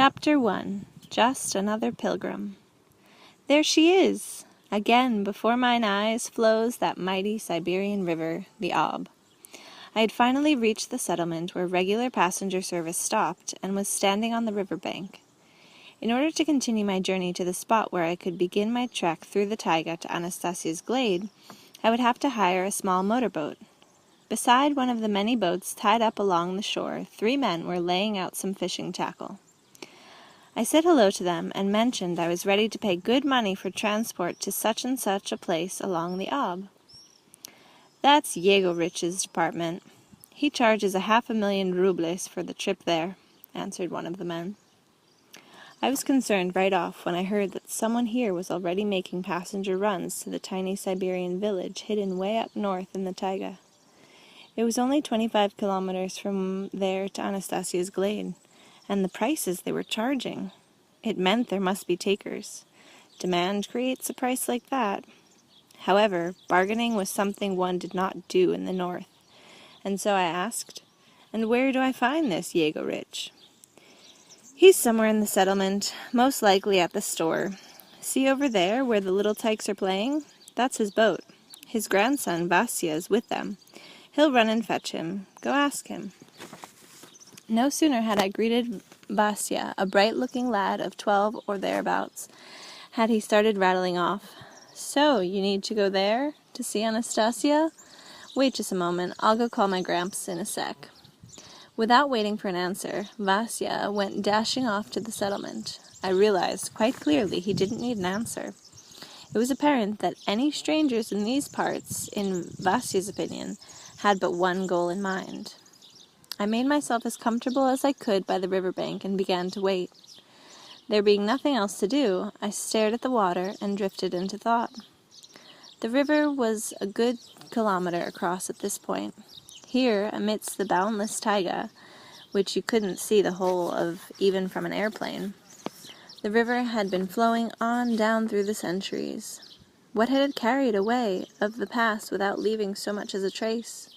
Chapter 1. Just Another Pilgrim. There she is! Again before mine eyes flows that mighty Siberian river, the Ob. I had finally reached the settlement where regular passenger service stopped and was standing on the river bank. In order to continue my journey to the spot where I could begin my trek through the taiga to Anastasia's glade, I would have to hire a small motorboat. Beside one of the many boats tied up along the shore, 3 men were laying out some fishing tackle. I said hello to them and mentioned I was ready to pay good money for transport to such and such a place along the Ob. That's Yegorich's department. He charges 500,000 rubles for the trip there, answered one of the men. I was concerned right off when I heard that someone here was already making passenger runs to the tiny Siberian village hidden way up north in the taiga. It was only 25 kilometers from there to Anastasia's glade, and the prices they were charging. It meant there must be takers. Demand creates a price like that. However, bargaining was something one did not do in the north, and so I asked, "And where do I find this Yegorich?" "He's somewhere in the settlement, most likely at the store. See over there where the little tykes are playing? That's his boat. His grandson Vasya is with them. He'll run and fetch him. Go ask him." No sooner had I greeted Vasya, a bright-looking lad of 12 or thereabouts, had he started rattling off. "So, you need to go there? To see Anastasia? Wait just a moment, I'll go call my gramps in a sec." Without waiting for an answer, Vasya went dashing off to the settlement. I realized quite clearly he didn't need an answer. It was apparent that any strangers in these parts, in Vasya's opinion, had but one goal in mind. I made myself as comfortable as I could by the riverbank and began to wait. There being nothing else to do, I stared at the water and drifted into thought. The river was a good kilometer across at this point. Here, amidst the boundless taiga, which you couldn't see the whole of even from an airplane, the river had been flowing on down through the centuries. What had it carried away of the past without leaving so much as a trace?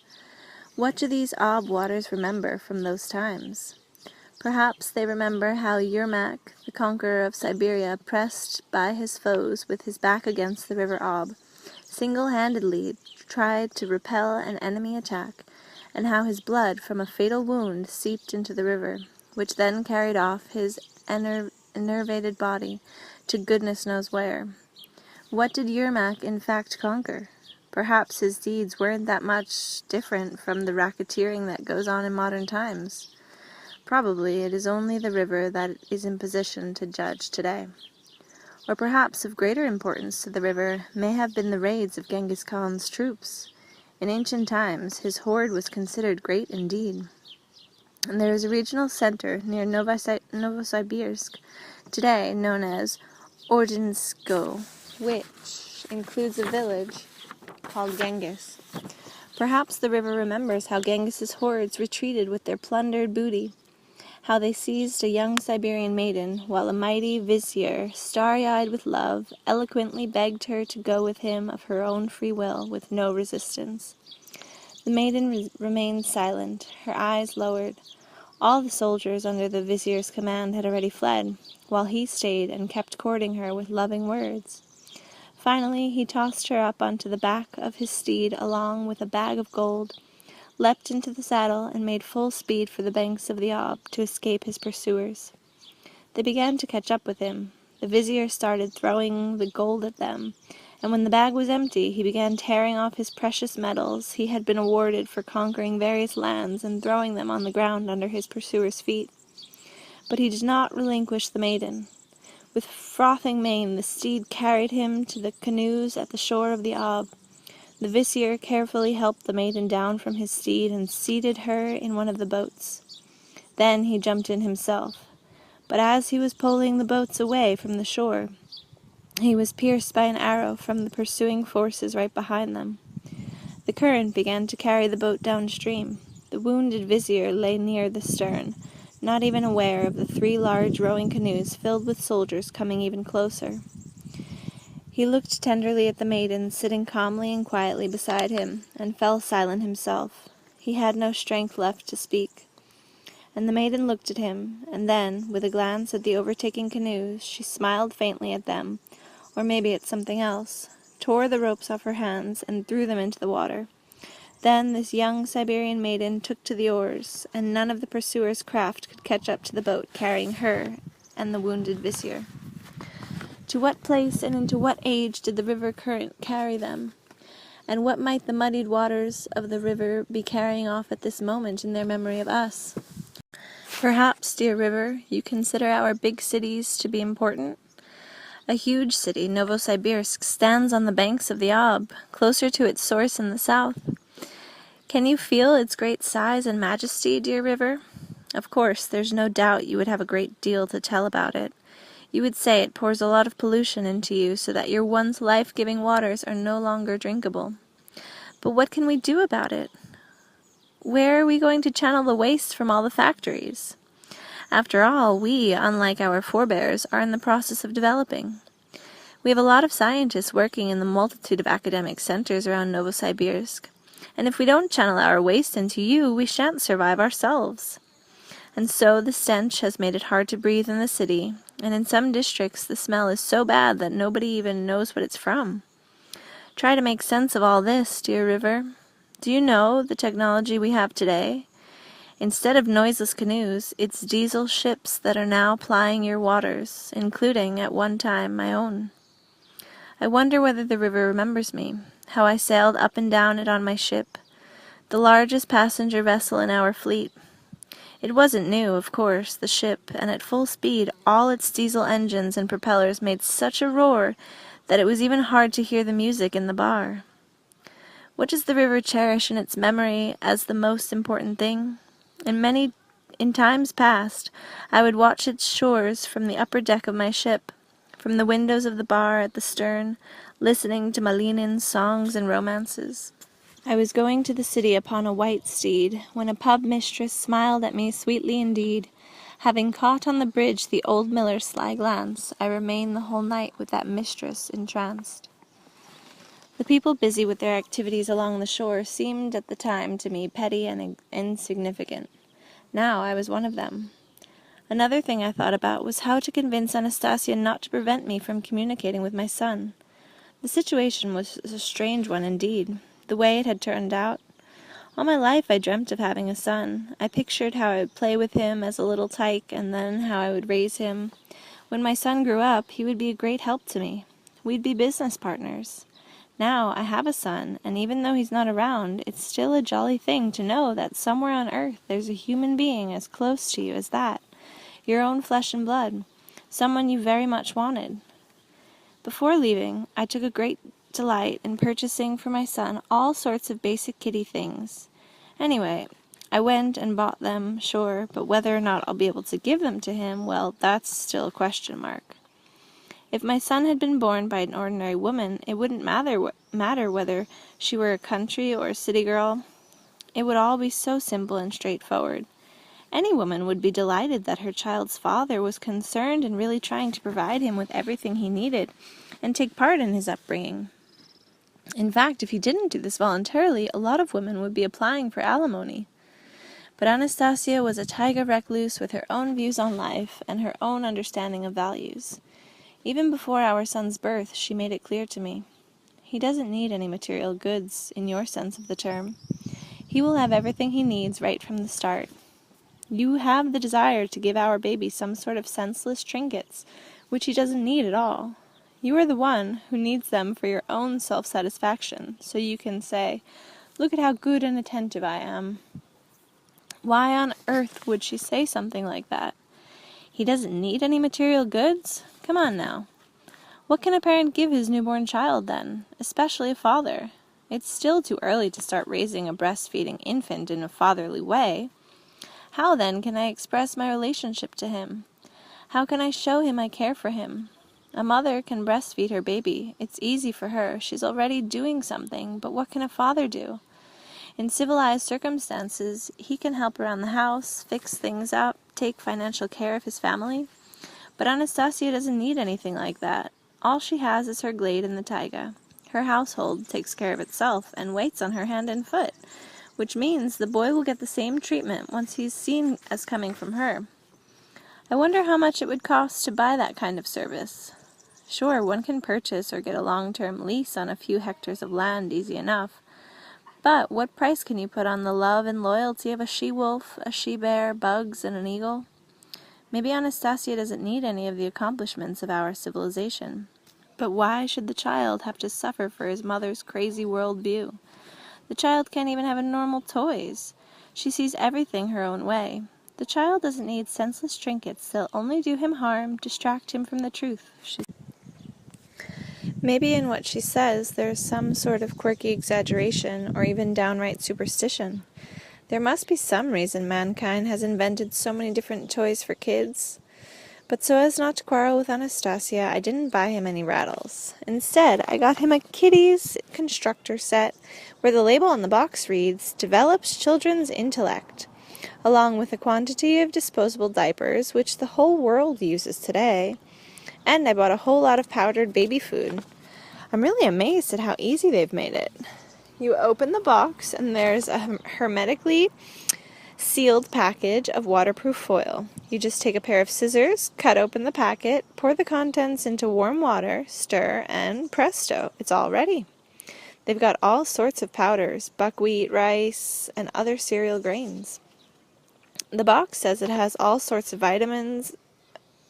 What do these Ob waters remember from those times? Perhaps they remember how Yermak, the conqueror of Siberia, pressed by his foes with his back against the river Ob, single-handedly tried to repel an enemy attack, and how his blood from a fatal wound seeped into the river, which then carried off his enervated body to goodness knows where. What did Yermak in fact conquer? Perhaps his deeds weren't that much different from the racketeering that goes on in modern times. Probably it is only the river that is in position to judge today. Or perhaps of greater importance to the river may have been the raids of Genghis Khan's troops. In ancient times, his horde was considered great indeed. And there is a regional center near Novosibirsk, today known as Ordinsko, which includes a village called Genghis. Perhaps the river remembers how Genghis's hordes retreated with their plundered booty, how they seized a young Siberian maiden, while a mighty vizier, starry-eyed with love, eloquently begged her to go with him of her own free will, with no resistance. The maiden remained silent, her eyes lowered. All the soldiers under the vizier's command had already fled, while he stayed and kept courting her with loving words. Finally, he tossed her up onto the back of his steed along with a bag of gold, leapt into the saddle, and made full speed for the banks of the Ob to escape his pursuers. They began to catch up with him. The vizier started throwing the gold at them, and when the bag was empty, he began tearing off his precious medals he had been awarded for conquering various lands and throwing them on the ground under his pursuers' feet. But he did not relinquish the maiden. With frothing mane, the steed carried him to the canoes at the shore of the Ob. The vizier carefully helped the maiden down from his steed and seated her in one of the boats. Then he jumped in himself. But as he was pulling the boats away from the shore, he was pierced by an arrow from the pursuing forces right behind them. The current began to carry the boat downstream. The wounded vizier lay near the stern, not even aware of the 3 large rowing canoes filled with soldiers coming even closer. He looked tenderly at the maiden sitting calmly and quietly beside him, and fell silent himself. He had no strength left to speak. And the maiden looked at him, and then, with a glance at the overtaking canoes, she smiled faintly at them, or maybe at something else, tore the ropes off her hands, and threw them into the water. Then this young Siberian maiden took to the oars, and none of the pursuers' craft could catch up to the boat carrying her and the wounded vizier. To what place and into what age did the river current carry them? And what might the muddied waters of the river be carrying off at this moment in their memory of us? Perhaps, dear river, you consider our big cities to be important? A huge city, Novosibirsk, stands on the banks of the Ob, closer to its source in the south. Can you feel its great size and majesty, dear river? Of course, there's no doubt you would have a great deal to tell about it. You would say it pours a lot of pollution into you so that your once life-giving waters are no longer drinkable. But what can we do about it? Where are we going to channel the waste from all the factories? After all, we, unlike our forebears, are in the process of developing. We have a lot of scientists working in the multitude of academic centers around Novosibirsk, and if we don't channel our waste into you, we shan't survive ourselves. And so the stench has made it hard to breathe in the city, and in some districts the smell is so bad that nobody even knows what it's from. Try to make sense of all this, dear river. Do you know the technology we have today? Instead of noiseless canoes, it's diesel ships that are now plying your waters, including, at one time, my own. I wonder whether the river remembers me, how I sailed up and down it on my ship, the largest passenger vessel in our fleet. It wasn't new, of course, the ship, and at full speed all its diesel engines and propellers made such a roar that it was even hard to hear the music in the bar. What does the river cherish in its memory as the most important thing? In times past, I would watch its shores from the upper deck of my ship, from the windows of the bar at the stern, listening to Malinin's songs and romances. I was going to the city upon a white steed, when a pub mistress smiled at me sweetly indeed. Having caught on the bridge the old miller's sly glance, I remained the whole night with that mistress entranced. The people busy with their activities along the shore seemed at the time to me petty and insignificant. Now I was one of them. Another thing I thought about was how to convince Anastasia not to prevent me from communicating with my son. The situation was a strange one indeed, the way it had turned out. All my life I dreamt of having a son. I pictured how I would play with him as a little tyke, and then how I would raise him. When my son grew up, he would be a great help to me. We'd be business partners. Now I have a son, and even though he's not around, it's still a jolly thing to know that somewhere on earth there's a human being as close to you as that, your own flesh and blood, someone you very much wanted. Before leaving, I took a great delight in purchasing for my son all sorts of basic kitty things. Anyway, I went and bought them, sure, but whether or not I'll be able to give them to him, well, that's still a question mark. If my son had been born by an ordinary woman, it wouldn't matter whether she were a country or a city girl. It would all be so simple and straightforward. Any woman would be delighted that her child's father was concerned and really trying to provide him with everything he needed and take part in his upbringing. In fact, if he didn't do this voluntarily, a lot of women would be applying for alimony. But Anastasia was a taiga recluse with her own views on life and her own understanding of values. Even before our son's birth, she made it clear to me. He doesn't need any material goods, in your sense of the term. He will have everything he needs right from the start. You have the desire to give our baby some sort of senseless trinkets, which he doesn't need at all. You are the one who needs them for your own self-satisfaction, so you can say, "Look at how good and attentive I am." Why on earth would she say something like that? He doesn't need any material goods? Come on now. What can a parent give his newborn child then, especially a father? It's still too early to start raising a breastfeeding infant in a fatherly way. How then can I express my relationship to him? How can I show him I care for him? A mother can breastfeed her baby. It's easy for her. She's already doing something, but what can a father do? In civilized circumstances, he can help around the house, fix things up, take financial care of his family. But Anastasia doesn't need anything like that. All she has is her glade in the taiga. Her household takes care of itself and waits on her hand and foot. which means the boy will get the same treatment once he's seen as coming from her. I wonder how much it would cost to buy that kind of service. Sure, one can purchase or get a long-term lease on a few hectares of land easy enough, but what price can you put on the love and loyalty of a she-wolf, a she-bear, bugs, and an eagle? Maybe Anastasia doesn't need any of the accomplishments of our civilization. But why should the child have to suffer for his mother's crazy world view? The child can't even have normal toys. She sees everything her own way. The child doesn't need senseless trinkets. They'll only do him harm, distract him from the truth. Maybe in what she says there's some sort of quirky exaggeration or even downright superstition. There must be some reason mankind has invented so many different toys for kids. But so as not to quarrel with Anastasia, I didn't buy him any rattles. Instead, I got him a Kitty's constructor set where the label on the box reads, "Develops children's intellect," along with a quantity of disposable diapers, which the whole world uses today. And I bought a whole lot of powdered baby food. I'm really amazed at how easy they've made it. You open the box and there's a hermetically sealed package of waterproof foil. You just take a pair of scissors, cut open the packet, pour the contents into warm water, stir, and presto, it's all ready. They've got all sorts of powders, buckwheat, rice, and other cereal grains. The box says it has all sorts of vitamin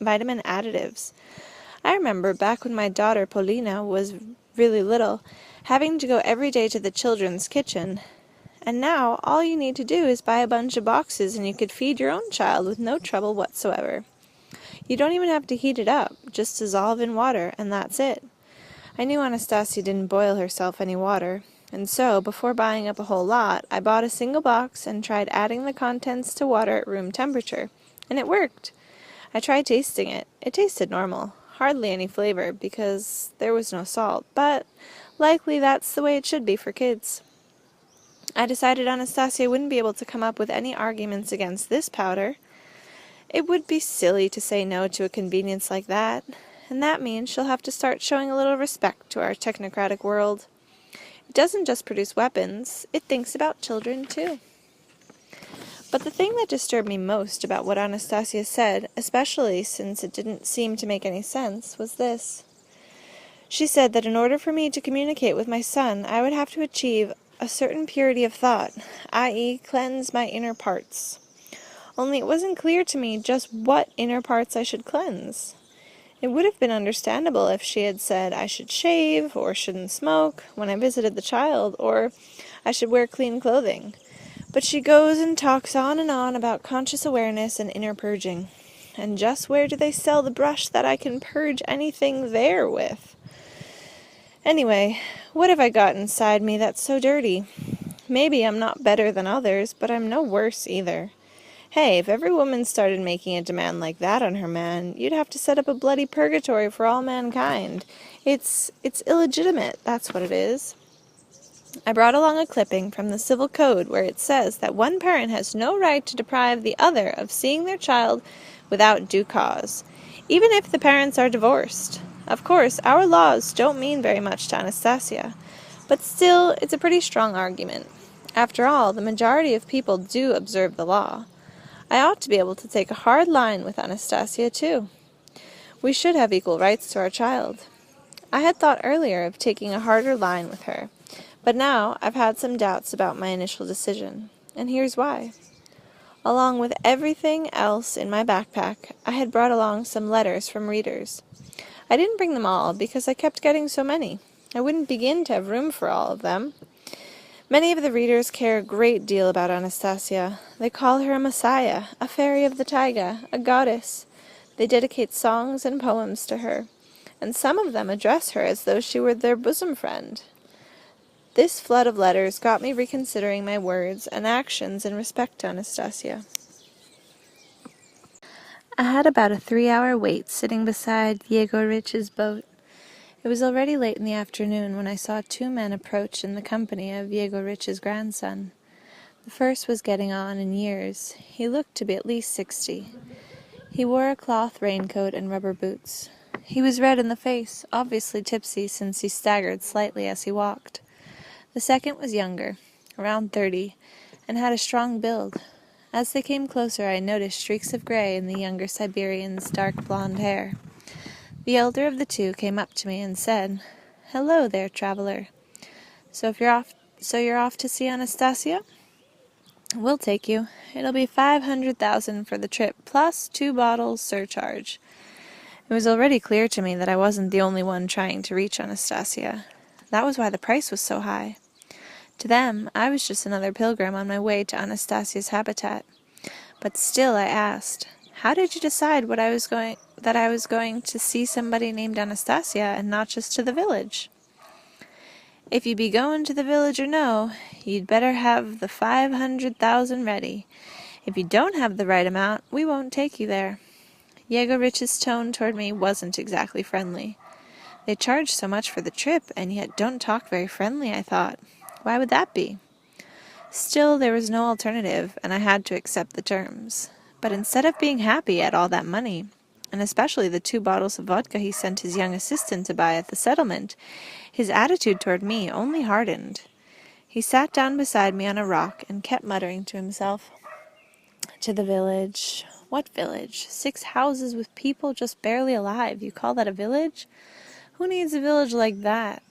additives. I remember back when my daughter Polina was really little, having to go every day to the children's kitchen. And now, all you need to do is buy a bunch of boxes and you could feed your own child with no trouble whatsoever. You don't even have to heat it up, just dissolve in water, and that's it. I knew Anastasia didn't boil herself any water, and so, before buying up a whole lot, I bought a single box and tried adding the contents to water at room temperature, and it worked. I tried tasting it. It tasted normal, hardly any flavor, because there was no salt, but likely that's the way it should be for kids. I decided Anastasia wouldn't be able to come up with any arguments against this powder. It would be silly to say no to a convenience like that, and that means she'll have to start showing a little respect to our technocratic world. It doesn't just produce weapons, it thinks about children too. But the thing that disturbed me most about what Anastasia said, especially since it didn't seem to make any sense, was this. She said that in order for me to communicate with my son, I would have to achieve a certain purity of thought, i.e., cleanse my inner parts. Only it wasn't clear to me just what inner parts I should cleanse. It would have been understandable if she had said I should shave, or shouldn't smoke, when I visited the child, or I should wear clean clothing. But she goes and talks on and on about conscious awareness and inner purging. And just where do they sell the brush that I can purge anything there with? Anyway, what have I got inside me that's so dirty? Maybe I'm not better than others, but I'm no worse either. Hey, if every woman started making a demand like that on her man, you'd have to set up a bloody purgatory for all mankind. It's illegitimate, that's what it is. I brought along a clipping from the Civil Code where it says that one parent has no right to deprive the other of seeing their child without due cause, even if the parents are divorced. Of course, our laws don't mean very much to Anastasia, but still, it's a pretty strong argument. After all, the majority of people do observe the law. I ought to be able to take a hard line with Anastasia, too. We should have equal rights to our child. I had thought earlier of taking a harder line with her, but now I've had some doubts about my initial decision, and here's why. Along with everything else in my backpack, I had brought along some letters from readers. I didn't bring them all because I kept getting so many. I wouldn't begin to have room for all of them. Many of the readers care a great deal about Anastasia. They call her a messiah, a fairy of the taiga, a goddess. They dedicate songs and poems to her, and some of them address her as though she were their bosom friend. This flood of letters got me reconsidering my words and actions in respect to Anastasia. I had about a 3-hour wait sitting beside Yegorich's boat. It was already late in the afternoon when I saw 2 men approach in the company of Yegorich's grandson. The first was getting on in years. He looked to be at least 60. He wore a cloth raincoat and rubber boots. He was red in the face, obviously tipsy since he staggered slightly as he walked. The second was younger, around 30, and had a strong build. As they came closer, I noticed streaks of gray in the younger Siberian's dark blonde hair. The elder of the two came up to me and said, "Hello there, traveler. So you're off to see Anastasia? We'll take you. It'll be 500,000 for the trip, plus 2 bottles surcharge." It was already clear to me that I wasn't the only one trying to reach Anastasia. That was why the price was so high. To them, I was just another pilgrim on my way to Anastasia's habitat. But still I asked, "How did you decide that I was going to see somebody named Anastasia and not just to the village?" "If you be going to the village or no, you'd better have the 500,000 ready. If you don't have the right amount, we won't take you there." Yegorich's tone toward me wasn't exactly friendly. They charge so much for the trip, and yet don't talk very friendly, I thought. Why would that be? Still, there was no alternative, and I had to accept the terms. But instead of being happy at all that money, and especially the 2 bottles of vodka he sent his young assistant to buy at the settlement, his attitude toward me only hardened. He sat down beside me on a rock and kept muttering to himself. "To the village. What village? 6 houses with people just barely alive. You call that a village? Who needs a village like that?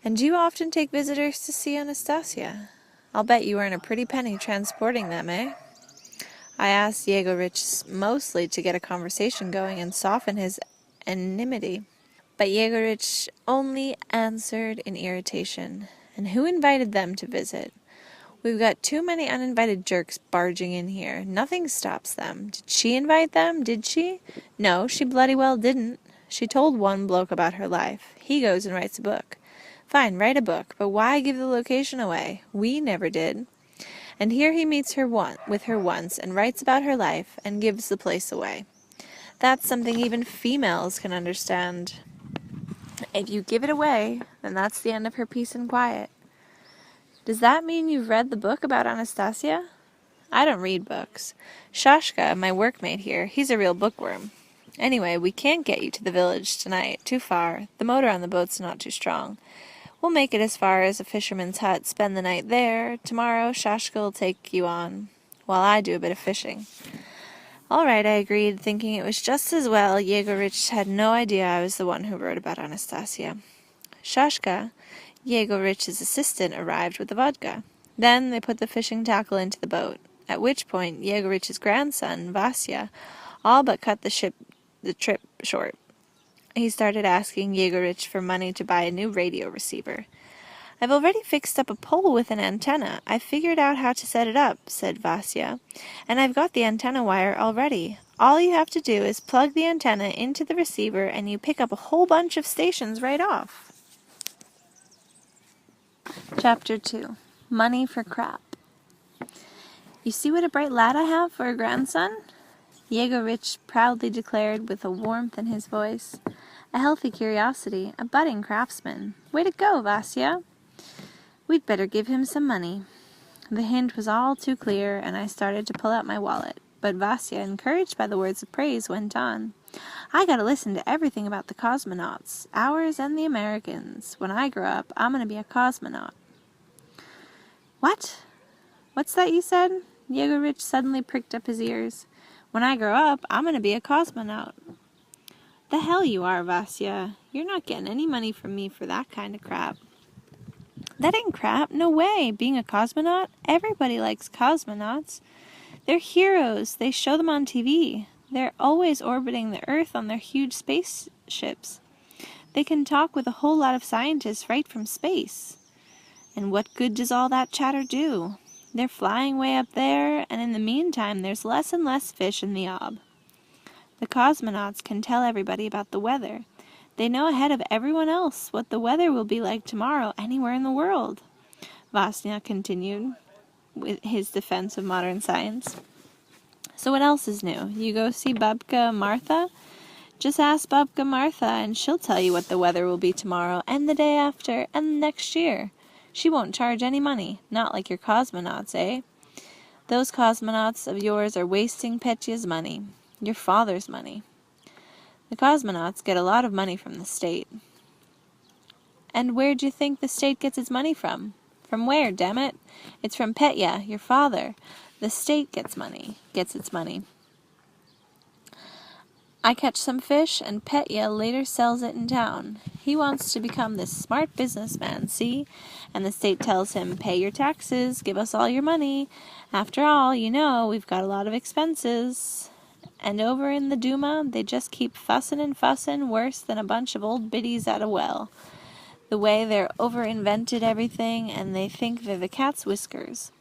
And do you often take visitors to see Anastasia? I'll bet you earn a pretty penny transporting them, eh?" I asked Yegorich mostly to get a conversation going and soften his anonymity. But Yegorich only answered in irritation. "And who invited them to visit? We've got too many uninvited jerks barging in here. Nothing stops them. Did she invite them? Did she? No, she bloody well didn't. She told one bloke about her life. He goes and writes a book. Fine, write a book, but why give the location away? We never did. And here he meets with her once and writes about her life and gives the place away. That's something even females can understand. If you give it away, then that's the end of her peace and quiet. Does that mean you've read the book about Anastasia?" "I don't read books. Shashka, my workmate here, he's a real bookworm. Anyway, we can't get you to the village tonight. Too far. The motor on the boat's not too strong. We'll make it as far as a fisherman's hut, spend the night there. Tomorrow, Shashka'll take you on, while I do a bit of fishing." "All right," I agreed, thinking it was just as well Yegorich had no idea I was the one who wrote about Anastasia. Shashka, Yegorich's assistant, arrived with the vodka. Then they put the fishing tackle into the boat, at which point Yegorich's grandson, Vasya, all but cut the trip short. He started asking Yegorich for money to buy a new radio receiver. "I've already fixed up a pole with an antenna. I figured out how to set it up," said Vasya, "and I've got the antenna wire already. All you have to do is plug the antenna into the receiver and you pick up a whole bunch of stations right off." Chapter 2. Money for Crap. "You see what a bright lad I have for a grandson?" Yegorich proudly declared with a warmth in his voice. "A healthy curiosity, a budding craftsman. Way to go, Vasya! We'd better give him some money." The hint was all too clear, and I started to pull out my wallet. But Vasya, encouraged by the words of praise, went on. "I gotta listen to everything about the cosmonauts, ours and the Americans. When I grow up, I'm gonna be a cosmonaut." "What? What's that you said?" Yegorich suddenly pricked up his ears. "When I grow up, I'm gonna be a cosmonaut." "The hell you are, Vasya. You're not getting any money from me for that kind of crap." "That ain't crap. No way. Being a cosmonaut? Everybody likes cosmonauts. They're heroes. They show them on TV. They're always orbiting the Earth on their huge spaceships. They can talk with a whole lot of scientists right from space. And what good does all that chatter do? They're flying way up there, and in the meantime there's less and less fish in the ob. The cosmonauts can tell everybody about the weather. They know ahead of everyone else what the weather will be like tomorrow anywhere in the world," Vasya continued with his defense of modern science. "So what else is new? You go see Babka Martha? Just ask Babka Martha and she'll tell you what the weather will be tomorrow and the day after and the next year. She won't charge any money, not like your cosmonauts, eh? Those cosmonauts of yours are wasting Petya's money, your father's money. The cosmonauts get a lot of money from the state." "And where do you think the state gets its money from From where, damn it? It's from Paia, your father. The state gets its money. I catch some fish, and Paia later sells it in town. He wants to become this smart businessman, see? And the state tells him, pay your taxes, give us all your money. After all, you know, we've got a lot of expenses. And over in the Duma, they just keep fussin' and fussin' worse than a bunch of old biddies at a well. The way they're over-invented everything, and they think they're the cat's whiskers.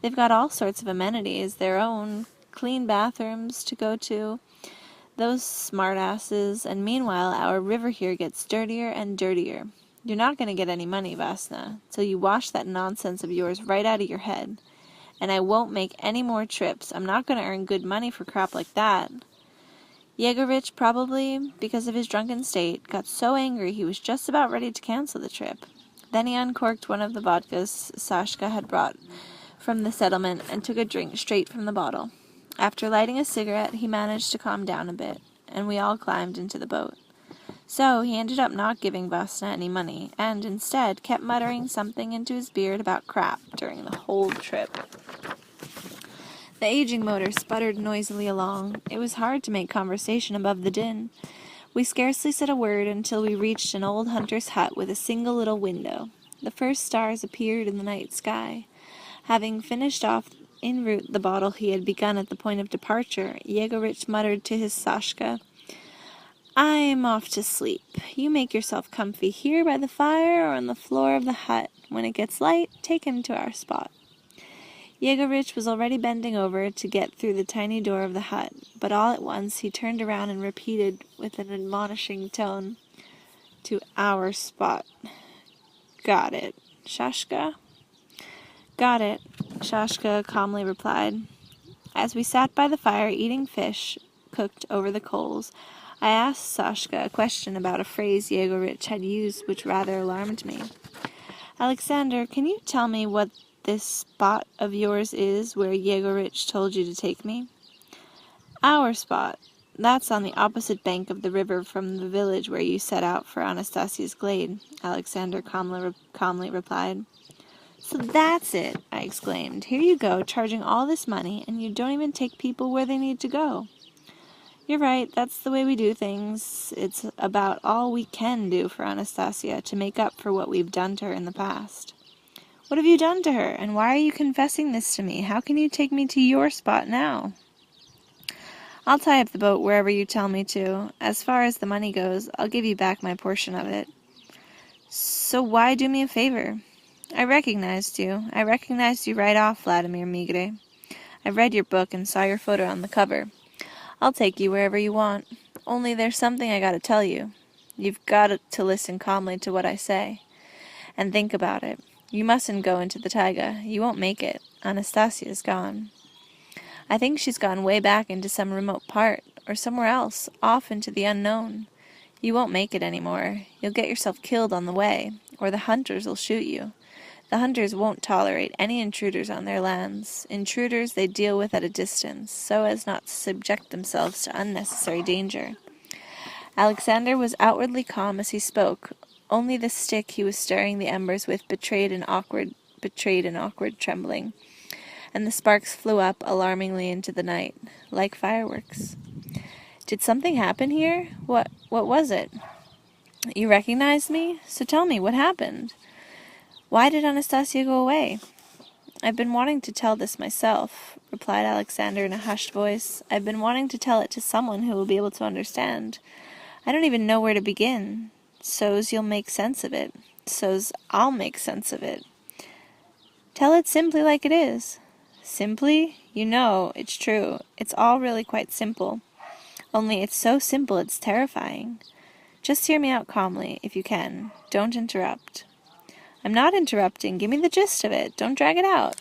They've got all sorts of amenities, their own clean bathrooms to go to, those smartasses, and meanwhile our river here gets dirtier and dirtier. You're not going to get any money, Vasna, till you wash that nonsense of yours right out of your head. And I won't make any more trips. I'm not going to earn good money for crap like that. Yegorich, probably because of his drunken state, got so angry he was just about ready to cancel the trip. Then he uncorked one of the vodkas Sashka had brought from the settlement and took a drink straight from the bottle. After lighting a cigarette, he managed to calm down a bit, and we all climbed into the boat. So he ended up not giving Vasna any money, and instead kept muttering something into his beard about crap during the whole trip. The aging motor sputtered noisily along. It was hard to make conversation above the din. We scarcely said a word until we reached an old hunter's hut with a single little window. The first stars appeared in the night sky. Having finished off en route the bottle he had begun at the point of departure, Yegorich muttered to his Sashka, I'm off to sleep. You make yourself comfy here by the fire or on the floor of the hut. When it gets light, take him to our spot. Yegorich was already bending over to get through the tiny door of the hut, but all at once he turned around and repeated with an admonishing tone, to our spot. Got it, Shashka? Got it, Shashka calmly replied. As we sat by the fire eating fish cooked over the coals, I asked Sashka a question about a phrase Yegorich had used which rather alarmed me. Alexander, can you tell me what this spot of yours is where Yegorich told you to take me? Our spot. That's on the opposite bank of the river from the village where you set out for Anastasia's glade, Alexander calmly replied. So that's it, I exclaimed. Here you go, charging all this money, and you don't even take people where they need to go. You're right, that's the way we do things. It's about all we can do for Anastasia to make up for what we've done to her in the past. What have you done to her, and why are you confessing this to me? How can you take me to your spot now? I'll tie up the boat wherever you tell me to. As far as the money goes, I'll give you back my portion of it. So why do me a favor? I recognized you. I recognized you right off, Vladimir Megré. I read your book and saw your photo on the cover. I'll take you wherever you want. Only there's something I gotta tell you. You've got to listen calmly to what I say. And think about it. You mustn't go into the taiga. You won't make it. Anastasia's gone. I think she's gone way back into some remote part, or somewhere else, off into the unknown. You won't make it anymore. You'll get yourself killed on the way, or the hunters will shoot you. The hunters won't tolerate any intruders on their lands. Intruders they deal with at a distance, so as not to subject themselves to unnecessary danger. Alexander was outwardly calm as he spoke. Only the stick he was stirring the embers with betrayed an awkward trembling, and the sparks flew up alarmingly into the night, like fireworks. Did something happen here? What was it? You recognized me? So tell me, what happened? Why did Anastasia go away? I've been wanting to tell this myself, replied Alexander in a hushed voice. I've been wanting to tell it to someone who will be able to understand. I don't even know where to begin. So's you'll make sense of it. So's I'll make sense of it. Tell it simply like it is. Simply? You know, it's true. It's all really quite simple. Only it's so simple it's terrifying. Just hear me out calmly, if you can. Don't interrupt. I'm not interrupting. Give me the gist of it. Don't drag it out.